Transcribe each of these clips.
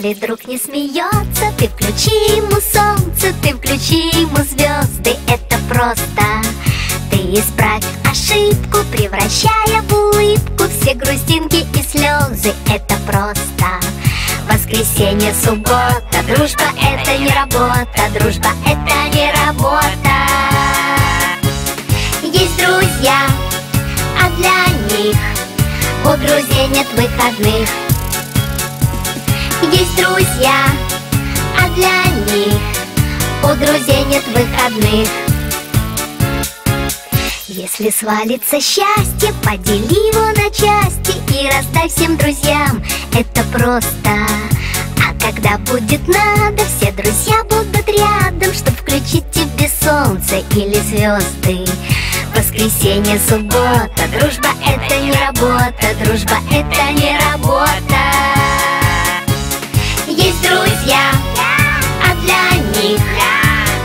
Если друг не смеется, ты включи ему солнце, ты включи ему звезды, это просто. Ты исправь ошибку, превращая в улыбку все грустинки и слезы, это просто. Воскресенье, суббота, дружба это не работа, дружба это не работа. Есть друзья, а для них у друзей нет выходных. Есть друзья, а для них у друзей нет выходных. Если свалится счастье, подели его на части и раздай всем друзьям, это просто. А когда будет надо, все друзья будут рядом, чтоб включить тебе солнце или звезды. Воскресенье, суббота, дружба это не работа, дружба это не работа. Есть друзья, а для них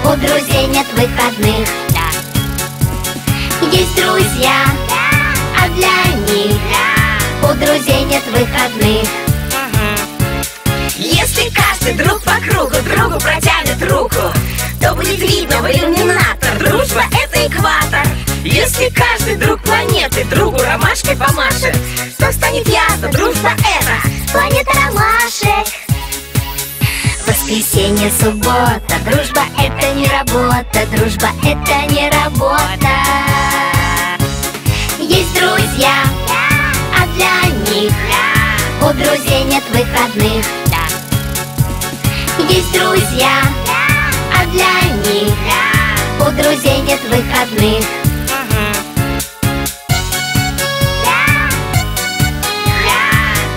у друзей нет выходных. Есть друзья, а для них у друзей нет выходных. Если каждый друг по кругу другу протянет руку, то будет видно в иллюминатор, дружба это экватор. Если каждый друг планеты другу ромашкой помашет, то станет ясно, дружба это планета ромашек. Воскресенье, суббота, дружба это не работа, дружба это не работа. Есть друзья, а для них у друзей нет выходных. Есть друзья, а для них у друзей нет выходных.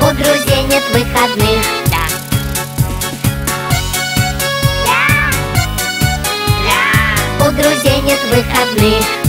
У друзей нет выходных. У друзей нет выходных.